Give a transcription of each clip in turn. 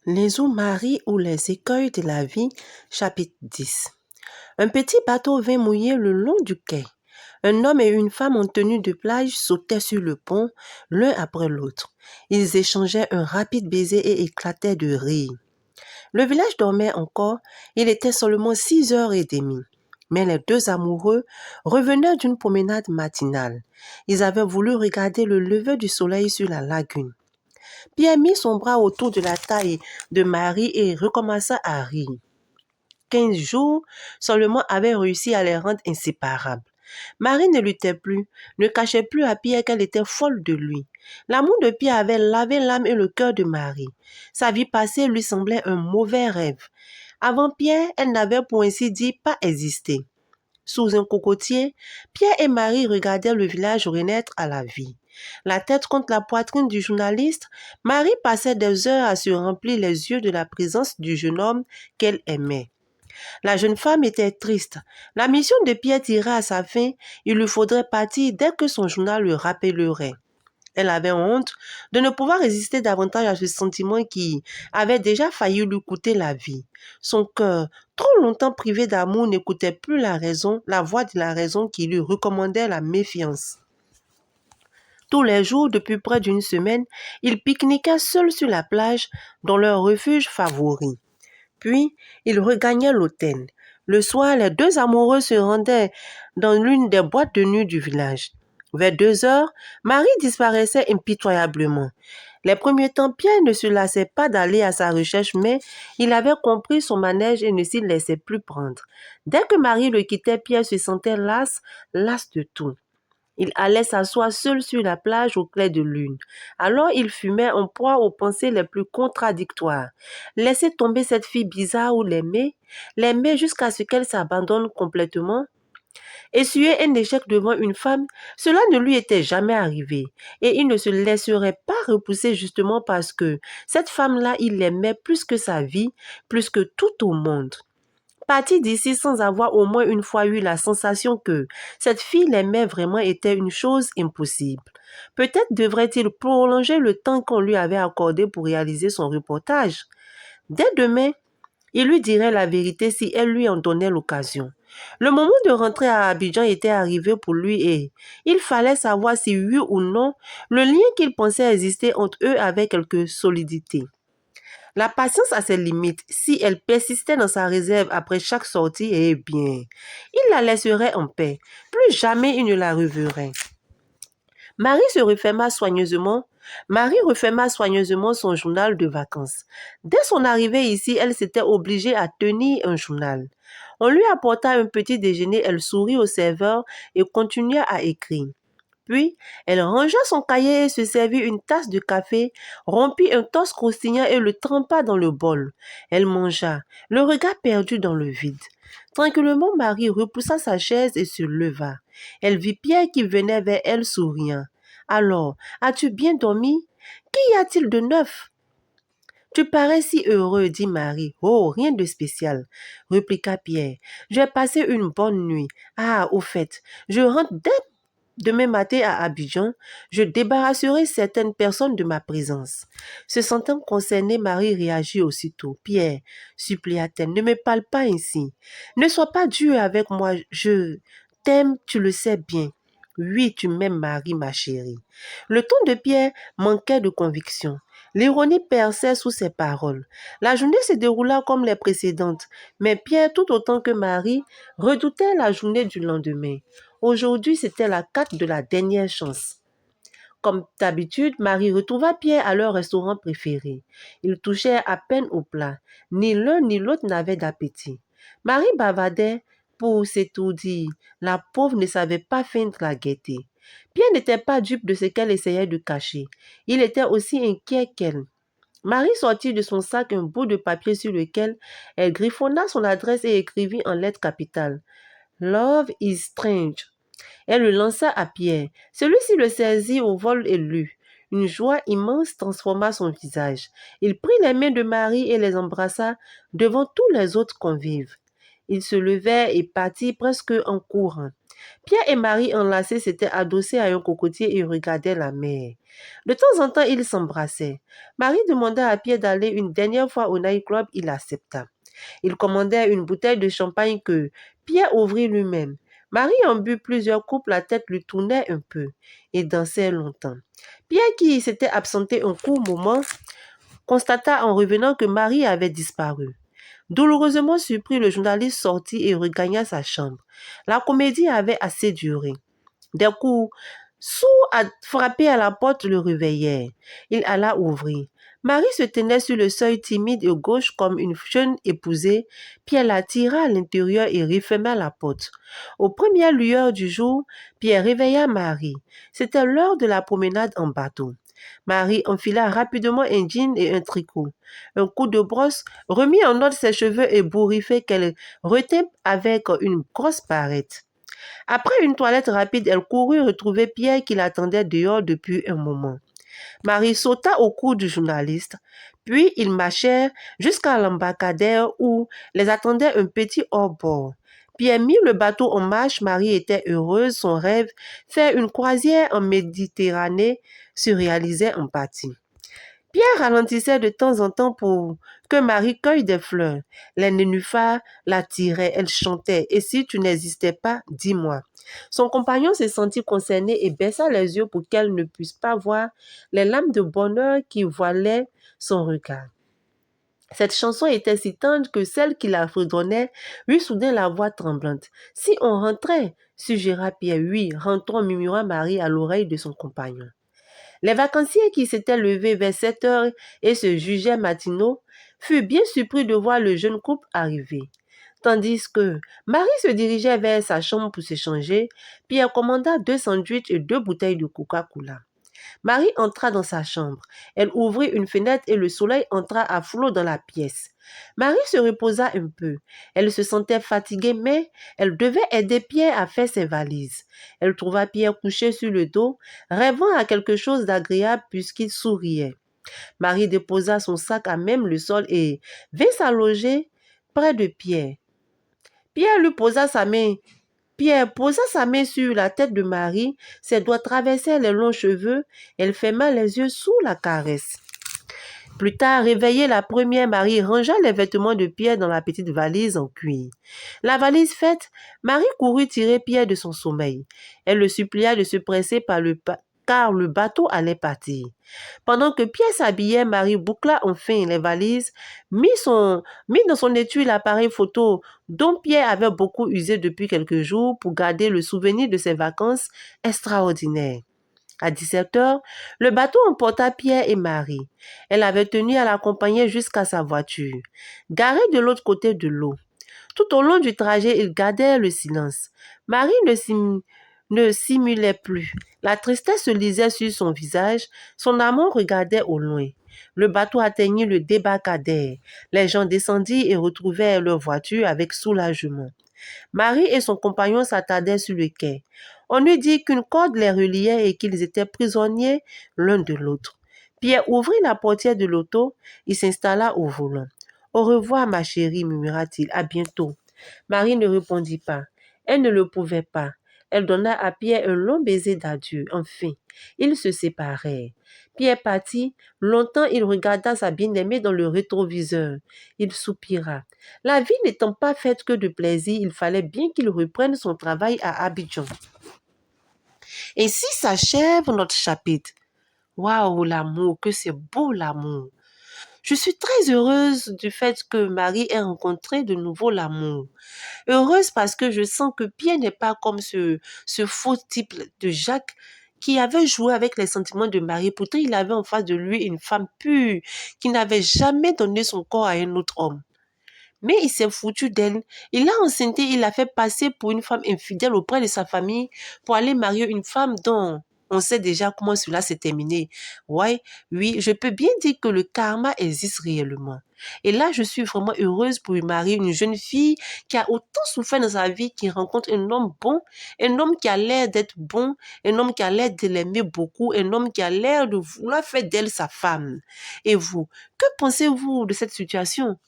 Les eaux-maries ou les écueils de la vie, chapitre 10. Un petit bateau vint mouiller le long du quai. Un homme et une femme en tenue de plage sautaient sur le pont, l'un après l'autre. Ils échangeaient un rapide baiser et éclataient de rire. Le village dormait encore, il était seulement 6h30. Mais les deux amoureux revenaient d'une promenade matinale. Ils avaient voulu regarder le lever du soleil sur la lagune. Pierre mit son bras autour de la taille de Marie et recommença à rire. 15 jours seulement avaient réussi à les rendre inséparables. Marie ne luttait plus, ne cachait plus à Pierre qu'elle était folle de lui. L'amour de Pierre avait lavé l'âme et le cœur de Marie. Sa vie passée lui semblait un mauvais rêve. Avant Pierre, elle n'avait pour ainsi dire pas existé. Sous un cocotier, Pierre et Marie regardèrent le village renaître à la vie. La tête contre la poitrine du journaliste, Marie passait des heures à se remplir les yeux de la présence du jeune homme qu'elle aimait. La jeune femme était triste. La mission de Pierre tirait à sa fin. Il lui faudrait partir dès que son journal le rappellerait. Elle avait honte de ne pouvoir résister davantage à ce sentiment qui avait déjà failli lui coûter la vie. Son cœur, trop longtemps privé d'amour, n'écoutait plus la voix de la raison qui lui recommandait la méfiance. Tous les jours, depuis près d'une semaine, ils pique-niquaient seuls sur la plage, dans leur refuge favori. Puis, ils regagnaient l'hôtel. Le soir, les deux amoureux se rendaient dans l'une des boîtes de nuit du village. Vers 2h, Marie disparaissait impitoyablement. Les premiers temps, Pierre ne se lassait pas d'aller à sa recherche, mais il avait compris son manège et ne s'y laissait plus prendre. Dès que Marie le quittait, Pierre se sentait las de tout. Il allait s'asseoir seul sur la plage au clair de lune. Alors il fumait en proie aux pensées les plus contradictoires. Laisser tomber cette fille bizarre ou l'aimer jusqu'à ce qu'elle s'abandonne complètement. Essuyer un échec devant une femme, cela ne lui était jamais arrivé. Et il ne se laisserait pas repousser justement parce que cette femme-là, il l'aimait plus que sa vie, plus que tout au monde. Partir d'ici sans avoir au moins une fois eu la sensation que cette fille l'aimait vraiment était une chose impossible. Peut-être devrait-il prolonger le temps qu'on lui avait accordé pour réaliser son reportage. Dès demain, il lui dirait la vérité si elle lui en donnait l'occasion. Le moment de rentrer à Abidjan était arrivé pour lui et il fallait savoir si oui ou non le lien qu'il pensait exister entre eux avait quelque solidité. La patience a ses limites. Si elle persistait dans sa réserve après chaque sortie, eh bien, il la laisserait en paix. Plus jamais il ne la reverrait. Marie referma soigneusement son journal de vacances. Dès son arrivée ici, elle s'était obligée à tenir un journal. On lui apporta un petit déjeuner, elle sourit au serveur et continua à écrire. Puis, elle rangea son cahier et se servit une tasse de café, rompit un toast croustillant et le trempa dans le bol. Elle mangea, le regard perdu dans le vide. Tranquillement, Marie repoussa sa chaise et se leva. Elle vit Pierre qui venait vers elle souriant. « Alors, as-tu bien dormi? Qu'y a-t-il de neuf ?» « Tu parais si heureux, dit Marie. « Oh, rien de spécial, répliqua Pierre. J'ai passé une bonne nuit. Ah, au fait, je rentre demain matin à Abidjan, je débarrasserai certaines personnes de ma présence. » Se sentant concernée, Marie réagit aussitôt. « Pierre, supplia-t-elle, ne me parle pas ainsi. Ne sois pas dur avec moi, je t'aime, tu le sais bien. » « Oui, tu m'aimes, Marie, ma chérie. » Le ton de Pierre manquait de conviction. L'ironie perçait sous ses paroles. La journée se déroula comme les précédentes, mais Pierre, tout autant que Marie, redoutait la journée du lendemain. Aujourd'hui, c'était la carte de la dernière chance. Comme d'habitude, Marie retrouva Pierre à leur restaurant préféré. Ils touchaient à peine au plat. Ni l'un ni l'autre n'avait d'appétit. Marie bavardait pour s'étourdir. La pauvre ne savait pas feindre la gaieté. Pierre n'était pas dupe de ce qu'elle essayait de cacher. Il était aussi inquiet qu'elle. Marie sortit de son sac un bout de papier sur lequel elle griffonna son adresse et écrivit en lettres capitales. « Love is strange. » Elle le lança à Pierre. Celui-ci le saisit au vol et lut. Une joie immense transforma son visage. Il prit les mains de Marie et les embrassa devant tous les autres convives. Il se levait et partit presque en courant. Pierre et Marie enlacés s'étaient adossés à un cocotier et regardaient la mer. De temps en temps, ils s'embrassaient. Marie demanda à Pierre d'aller une dernière fois au night-club, il accepta. Il commandait une bouteille de champagne que Pierre ouvrit lui-même. Marie en but plusieurs coupes, la tête lui tournait un peu et dansait longtemps. Pierre, qui s'était absenté un court moment, constata en revenant que Marie avait disparu. Douloureusement surpris, le journaliste sortit et regagna sa chambre. La comédie avait assez duré. Des coups sourds frappés à la porte le réveillèrent. Il alla ouvrir. Marie se tenait sur le seuil timide et gauche comme une jeune épousée. Pierre la tira à l'intérieur et referma la porte. Aux premières lueurs du jour, Pierre réveilla Marie. C'était l'heure de la promenade en bateau. Marie enfila rapidement un jean et un tricot. Un coup de brosse remit en ordre ses cheveux ébouriffés qu'elle retint avec une grosse barrette. Après une toilette rapide, elle courut retrouver Pierre qui l'attendait dehors depuis un moment. Marie sauta au cou du journaliste, puis ils marchèrent jusqu'à l'embarcadère où les attendait un petit hors-bord. Pierre mit le bateau en marche, Marie était heureuse, son rêve, faire une croisière en Méditerranée, se réalisait en partie. Pierre ralentissait de temps en temps pour que Marie cueille des fleurs. Les nénuphars l'attiraient, elle chantait. Et si tu n'existais pas, dis-moi. Son compagnon se sentit concerné et baissa les yeux pour qu'elle ne puisse pas voir les lames de bonheur qui voilaient son regard. Cette chanson était si tendre que celle qui la fredonnait eut soudain la voix tremblante. Si on rentrait, suggéra Pierre. Oui, rentrons, murmura Marie à l'oreille de son compagnon. Les vacanciers qui s'étaient levés vers 7 heures et se jugeaient matinaux furent bien surpris de voir le jeune couple arriver. Tandis que Marie se dirigeait vers sa chambre pour s'échanger, Pierre commanda 2 sandwichs et 2 bouteilles de Coca-Cola. Marie entra dans sa chambre. Elle ouvrit une fenêtre et le soleil entra à flot dans la pièce. Marie se reposa un peu. Elle se sentait fatiguée, mais elle devait aider Pierre à faire ses valises. Elle trouva Pierre couché sur le dos, rêvant à quelque chose d'agréable puisqu'il souriait. Marie déposa son sac à même le sol et vint s'allonger près de Pierre. Pierre posa sa main sur la tête de Marie, ses doigts traversèrent les longs cheveux, elle ferma les yeux sous la caresse. Plus tard, réveillée la première, Marie rangea les vêtements de Pierre dans la petite valise en cuir. La valise faite, Marie courut tirer Pierre de son sommeil. Elle le supplia de se presser car le bateau allait partir. Pendant que Pierre s'habillait, Marie boucla enfin les valises, mit dans son étui l'appareil photo dont Pierre avait beaucoup usé depuis quelques jours pour garder le souvenir de ses vacances extraordinaires. À 17 heures, le bateau emporta Pierre et Marie. Elle avait tenu à l'accompagner jusqu'à sa voiture, garée de l'autre côté de l'eau. Tout au long du trajet, ils gardèrent le silence. Marie ne simulait plus. La tristesse se lisait sur son visage. Son amant regardait au loin. Le bateau atteignit le débarcadère. Les gens descendirent et retrouvèrent leur voiture avec soulagement. Marie et son compagnon s'attardaient sur le quai. On eût dit qu'une corde les reliait et qu'ils étaient prisonniers l'un de l'autre. Pierre ouvrit la portière de l'auto. Il s'installa au volant. « Au revoir, ma chérie, murmura-t-il. À bientôt. » Marie ne répondit pas. Elle ne le pouvait pas. Elle donna à Pierre un long baiser d'adieu. Enfin, ils se séparèrent. Pierre partit. Longtemps, il regarda sa bien-aimée dans le rétroviseur. Il soupira. La vie n'étant pas faite que de plaisir, il fallait bien qu'il reprenne son travail à Abidjan. Ainsi s'achève notre chapitre. Waouh, l'amour, que c'est beau l'amour. Je suis très heureuse du fait que Marie ait rencontré de nouveau l'amour. Heureuse parce que je sens que Pierre n'est pas comme ce faux type de Jacques qui avait joué avec les sentiments de Marie. Pourtant, il avait en face de lui une femme pure qui n'avait jamais donné son corps à un autre homme. Mais il s'est foutu d'elle. Il l'a enceinte, il l'a fait passer pour une femme infidèle auprès de sa famille pour aller marier une femme dont on sait déjà comment cela s'est terminé. Ouais, oui, je peux bien dire que le karma existe réellement. Et là, je suis vraiment heureuse pour marier une jeune fille qui a autant souffert dans sa vie, qui rencontre un homme bon, un homme qui a l'air d'être bon, un homme qui a l'air de l'aimer beaucoup, un homme qui a l'air de vouloir faire d'elle sa femme. Et vous, que pensez-vous de cette situation?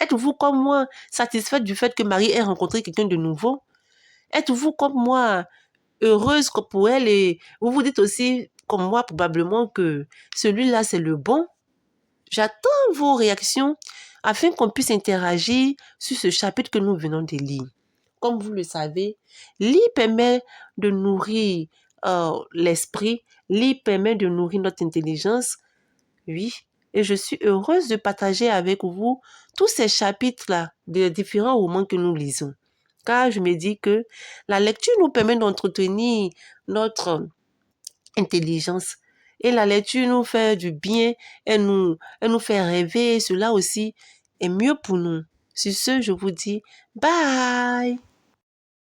Êtes-vous comme moi satisfaite du fait que Marie ait rencontré quelqu'un de nouveau? Êtes-vous comme moi heureuse pour elle et vous vous dites aussi comme moi probablement que celui-là c'est le bon? J'attends vos réactions afin qu'on puisse interagir sur ce chapitre que nous venons de lire. Comme vous le savez, lire permet de nourrir l'esprit, lire permet de nourrir notre intelligence. Oui, et je suis heureuse de partager avec vous tous ces chapitres-là des différents romans que nous lisons. Car je me dis que la lecture nous permet d'entretenir notre intelligence. Et la lecture nous fait du bien, elle nous fait rêver. Cela aussi est mieux pour nous. Sur ce, je vous dis bye.